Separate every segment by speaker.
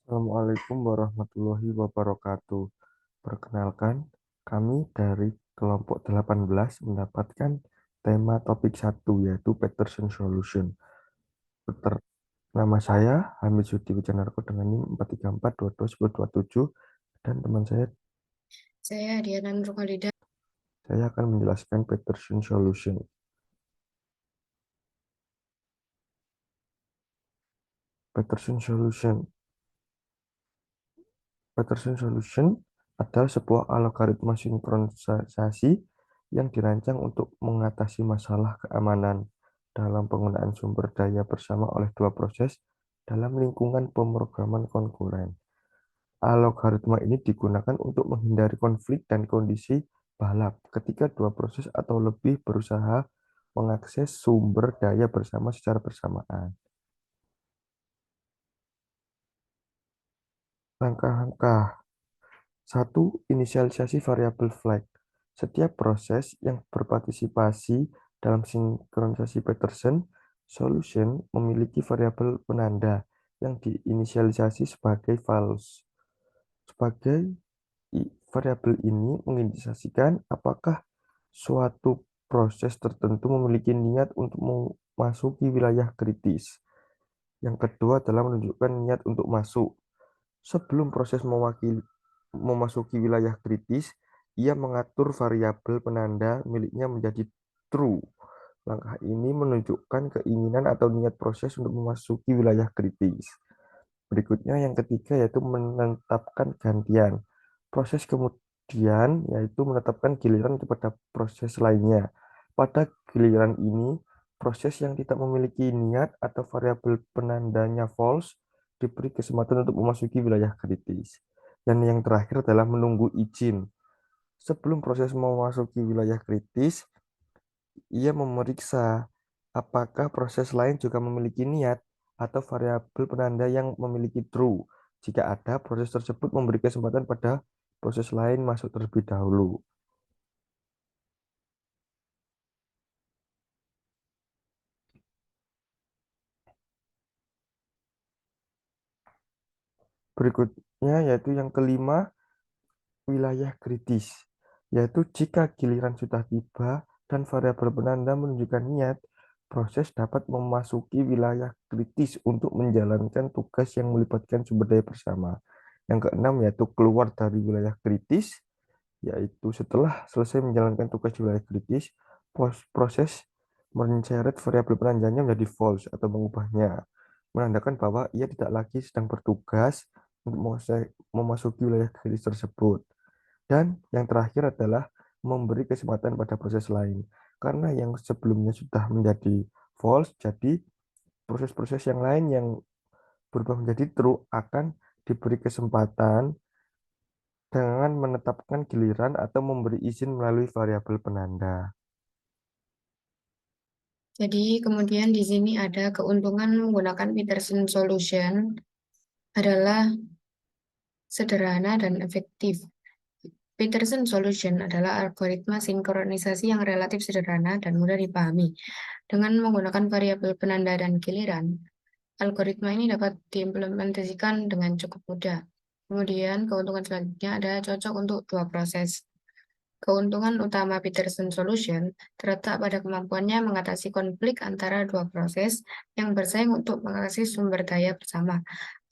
Speaker 1: Assalamualaikum warahmatullahi wabarakatuh. Perkenalkan, kami dari kelompok 18 mendapatkan tema topik satu yaitu Peterson Solution. Beter- Nama saya Hamid Sudi Wijanarko dengan NIM 4342227 dan teman
Speaker 2: Saya Diana Nurkhalida.
Speaker 1: saya akan menjelaskan Peterson Solution. Peterson Solution. Peterson Solution adalah sebuah algoritma sinkronisasi yang dirancang untuk mengatasi masalah keamanan dalam penggunaan sumber daya bersama oleh dua proses dalam lingkungan pemrograman konkuren. Algoritma ini digunakan untuk menghindari konflik dan kondisi balap ketika dua proses atau lebih berusaha mengakses sumber daya bersama secara bersamaan. Langkah-langkah. Satu, inisialisasi variabel flag. Setiap proses yang berpartisipasi dalam sinkronisasi Peterson solution memiliki variabel penanda yang diinisialisasi sebagai false. Sebagai variabel ini mengindikasikan apakah suatu proses tertentu memiliki niat untuk memasuki wilayah kritis. Yang kedua adalah menunjukkan niat untuk masuk. Sebelum proses memasuki wilayah kritis, ia mengatur variabel penanda miliknya menjadi true. Langkah ini menunjukkan keinginan atau niat proses untuk memasuki wilayah kritis. Berikutnya yang ketiga yaitu menetapkan gantian. Proses kemudian yaitu menetapkan giliran kepada proses lainnya. Pada giliran ini, proses yang tidak memiliki niat atau variabel penandanya false diberi kesempatan untuk memasuki wilayah kritis. Dan yang terakhir adalah menunggu izin. Sebelum proses memasuki wilayah kritis, ia memeriksa apakah proses lain juga memiliki niat atau variabel penanda yang memiliki true. Jika ada, proses tersebut memberi kesempatan pada proses lain masuk terlebih dahulu. Berikutnya yaitu yang kelima, wilayah kritis, yaitu jika giliran sudah tiba dan variabel penanda menunjukkan niat, proses dapat memasuki wilayah kritis untuk menjalankan tugas yang melibatkan sumber daya bersama. Yang keenam yaitu keluar dari wilayah kritis, yaitu setelah selesai menjalankan tugas di wilayah kritis, proses menceret variabel penandanya menjadi false atau mengubahnya, menandakan bahwa ia tidak lagi sedang bertugas untuk memasuki wilayah kritis tersebut. Dan yang terakhir adalah memberi kesempatan pada proses lain. Karena yang sebelumnya sudah menjadi false, jadi proses-proses yang lain yang berubah menjadi true akan diberi kesempatan dengan menetapkan giliran atau memberi izin melalui variabel penanda.
Speaker 2: Jadi kemudian di sini ada keuntungan menggunakan Peterson Solution adalah sederhana dan efektif. Peterson Solution adalah algoritma sinkronisasi yang relatif sederhana dan mudah dipahami. Dengan menggunakan variabel penanda dan giliran, algoritma ini dapat diimplementasikan dengan cukup mudah. Kemudian keuntungan selanjutnya ada cocok untuk dua proses. Keuntungan utama Peterson Solution terletak pada kemampuannya mengatasi konflik antara dua proses yang bersaing untuk mengakses sumber daya bersama.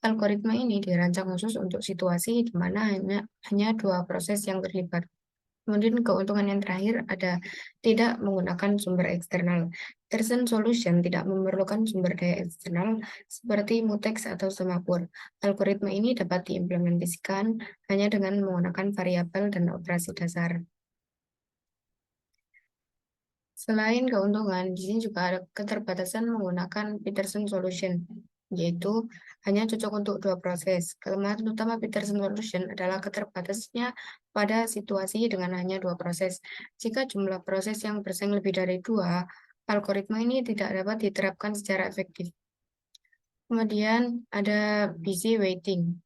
Speaker 2: Algoritma ini dirancang khusus untuk situasi di mana hanya dua proses yang terlibat. Kemudian keuntungan yang terakhir ada tidak menggunakan sumber eksternal. Peterson Solution tidak memerlukan sumber daya eksternal seperti mutex atau semapur. Algoritma ini dapat diimplementasikan hanya dengan menggunakan variabel dan operasi dasar. Selain keuntungan, di sini juga ada keterbatasan menggunakan Peterson Solution, yaitu hanya cocok untuk dua proses. Kelemahan utama Peterson Solution adalah keterbatasannya pada situasi dengan hanya dua proses. Jika jumlah proses yang bersaing lebih dari dua, algoritma ini tidak dapat diterapkan secara efektif. Kemudian ada busy waiting,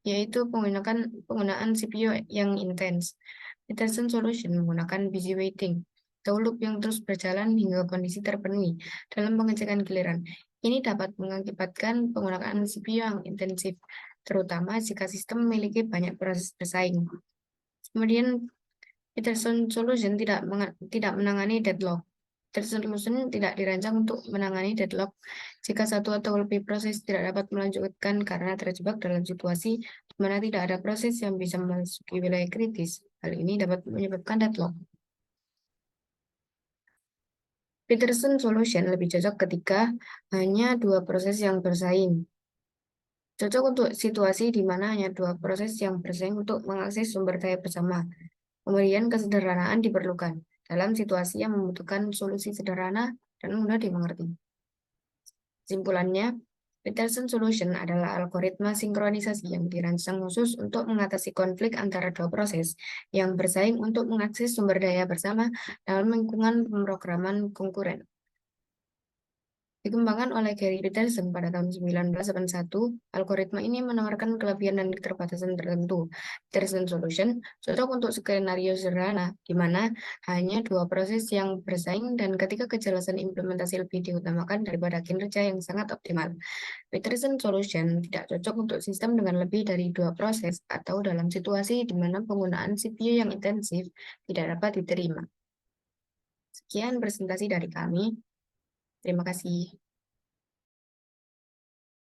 Speaker 2: yaitu penggunaan CPU yang intens. Peterson Solution menggunakan busy waiting atau loop yang terus berjalan hingga kondisi terpenuhi dalam pengecekan giliran. Ini dapat mengakibatkan penggunaan CPU yang intensif, terutama jika sistem memiliki banyak proses bersaing. Kemudian, Peterson Solution tidak menangani deadlock. Peterson Solution tidak dirancang untuk menangani deadlock jika satu atau lebih proses tidak dapat melanjutkan karena terjebak dalam situasi di mana tidak ada proses yang bisa memasuki wilayah kritis. Hal ini dapat menyebabkan deadlock. Peterson Solution lebih cocok ketika hanya dua proses yang bersaing. Cocok untuk situasi di mana hanya dua proses yang bersaing untuk mengakses sumber daya bersama. Kemudian kesederhanaan diperlukan dalam situasi yang membutuhkan solusi sederhana dan mudah dimengerti. Kesimpulannya, Peterson Solution adalah algoritma sinkronisasi yang dirancang khusus untuk mengatasi konflik antara dua proses yang bersaing untuk mengakses sumber daya bersama dalam lingkungan pemrograman konkuren. Dikembangkan oleh Gary Peterson pada tahun 1981, algoritma ini menawarkan kelebihan dan keterbatasan tertentu. Peterson Solution cocok untuk skenario sederhana, di mana hanya dua proses yang bersaing dan ketika kejelasan implementasi lebih diutamakan daripada kinerja yang sangat optimal. Peterson Solution tidak cocok untuk sistem dengan lebih dari dua proses atau dalam situasi di mana penggunaan CPU yang intensif tidak dapat diterima. Sekian presentasi dari kami. Terima kasih.